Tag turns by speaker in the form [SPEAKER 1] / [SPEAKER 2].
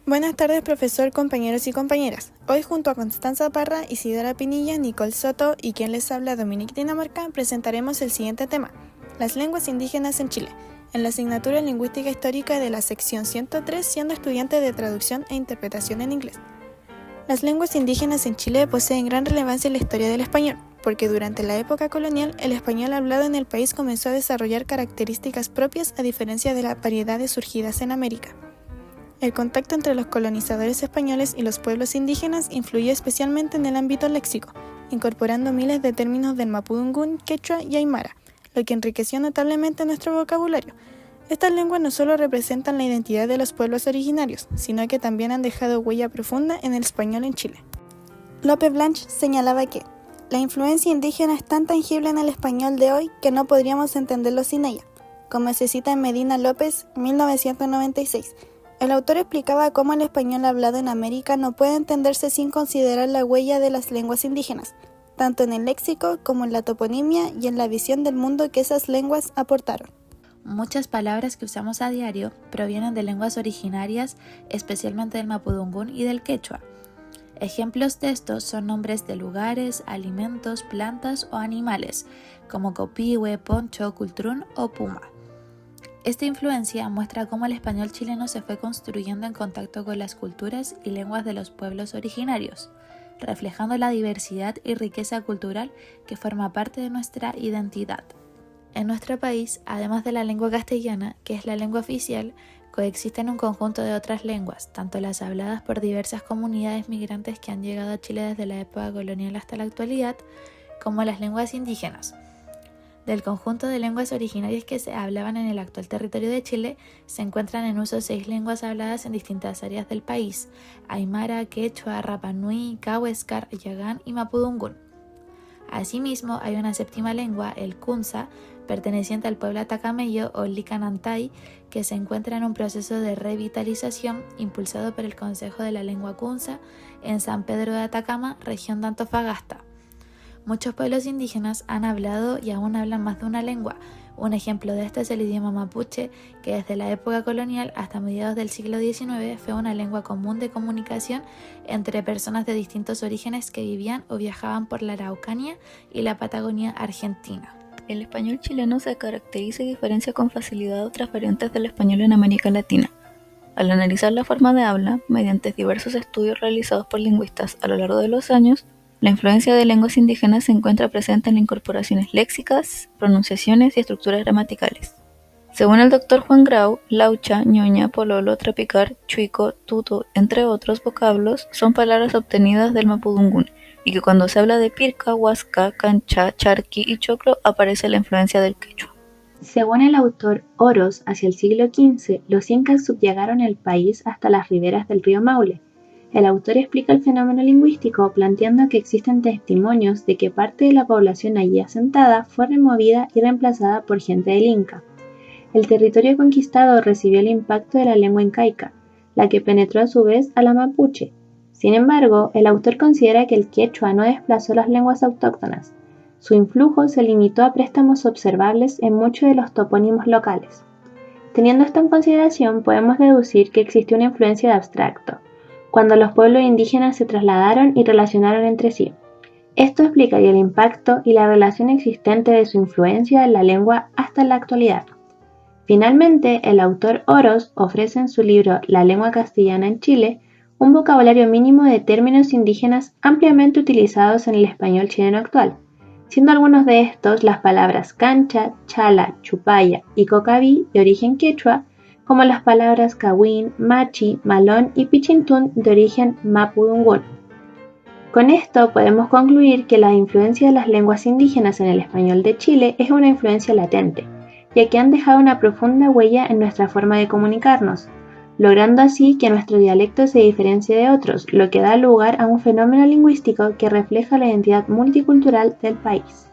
[SPEAKER 1] Buenas tardes, profesor, compañeros y compañeras. Hoy junto a Constanza Parra, Isidora Pinilla, Nicole Soto y quien les habla, Dominique Dinamarca, presentaremos el siguiente tema: las lenguas indígenas en Chile, en la asignatura Lingüística Histórica de la sección 103, siendo estudiante de traducción e interpretación en inglés. Las lenguas indígenas en Chile poseen gran relevancia en la historia del español, porque durante la época colonial el español hablado en el país comenzó a desarrollar características propias a diferencia de las variedades surgidas en América. El contacto entre los colonizadores españoles y los pueblos indígenas influyó especialmente en el ámbito léxico, incorporando miles de términos del mapudungún, quechua y aymara, lo que enriqueció notablemente nuestro vocabulario. Estas lenguas no solo representan la identidad de los pueblos originarios, sino que también han dejado huella profunda en el español en Chile. Lope Blanch señalaba que la influencia indígena es tan tangible en el español de hoy que no podríamos entenderlo sin ella, como se cita en Medina López, 1996. El autor explicaba cómo el español hablado en América no puede entenderse sin considerar la huella de las lenguas indígenas, tanto en el léxico como en la toponimia y en la visión del mundo que esas lenguas aportaron.
[SPEAKER 2] Muchas palabras que usamos a diario provienen de lenguas originarias, especialmente del mapudungún y del quechua. Ejemplos de estos son nombres de lugares, alimentos, plantas o animales, como copihue, poncho, cultrún o puma. Esta influencia muestra cómo el español chileno se fue construyendo en contacto con las culturas y lenguas de los pueblos originarios, reflejando la diversidad y riqueza cultural que forma parte de nuestra identidad. En nuestro país, además de la lengua castellana, que es la lengua oficial, coexisten un conjunto de otras lenguas, tanto las habladas por diversas comunidades migrantes que han llegado a Chile desde la época colonial hasta la actualidad, como las lenguas indígenas. Del conjunto de lenguas originarias que se hablaban en el actual territorio de Chile, se encuentran en uso 6 lenguas habladas en distintas áreas del país: aymara, quechua, rapa nui, cahuéscar, yagán y mapudungún. Asimismo, hay una 7ª lengua, el kunza, perteneciente al pueblo atacameyo o licanantay, que se encuentra en un proceso de revitalización impulsado por el Consejo de la Lengua Kunza en San Pedro de Atacama, región de Antofagasta. Muchos pueblos indígenas han hablado y aún hablan más de una lengua. Un ejemplo de esto es el idioma mapuche, que desde la época colonial hasta mediados del siglo XIX fue una lengua común de comunicación entre personas de distintos orígenes que vivían o viajaban por la Araucanía y la Patagonia argentina.
[SPEAKER 3] El español chileno se caracteriza y diferencia con facilidad de otras variantes del español en América Latina. Al analizar la forma de habla, mediante diversos estudios realizados por lingüistas a lo largo de los años, la influencia de lenguas indígenas se encuentra presente en incorporaciones léxicas, pronunciaciones y estructuras gramaticales. Según el Dr. Juan Grau, laucha, ñoña, pololo, trapicar, chuico, tuto, entre otros vocablos, son palabras obtenidas del mapudungún, y que cuando se habla de pirca, huasca, cancha, charqui y choclo aparece la influencia del quechua.
[SPEAKER 4] Según el autor Oros, hacia el siglo XV, los incas subyugaron el país hasta las riberas del río Maule. El autor explica el fenómeno lingüístico planteando que existen testimonios de que parte de la población allí asentada fue removida y reemplazada por gente del Inca. El territorio conquistado recibió el impacto de la lengua incaica, la que penetró a su vez a la mapuche. Sin embargo, el autor considera que el quechua no desplazó las lenguas autóctonas. Su influjo se limitó a préstamos observables en muchos de los topónimos locales. Teniendo esto en consideración, podemos deducir que existió una influencia de abstracto, cuando los pueblos indígenas se trasladaron y relacionaron entre sí. Esto explicaría el impacto y la relación existente de su influencia en la lengua hasta la actualidad. Finalmente, el autor Oros ofrece en su libro La lengua castellana en Chile un vocabulario mínimo de términos indígenas ampliamente utilizados en el español chileno actual, siendo algunos de estos las palabras cancha, chala, chupaya y cocaví de origen quechua, como las palabras cahuín, machi, malón y pichintún de origen mapudungún. Con esto podemos concluir que la influencia de las lenguas indígenas en el español de Chile es una influencia latente, ya que han dejado una profunda huella en nuestra forma de comunicarnos, logrando así que nuestro dialecto se diferencie de otros, lo que da lugar a un fenómeno lingüístico que refleja la identidad multicultural del país.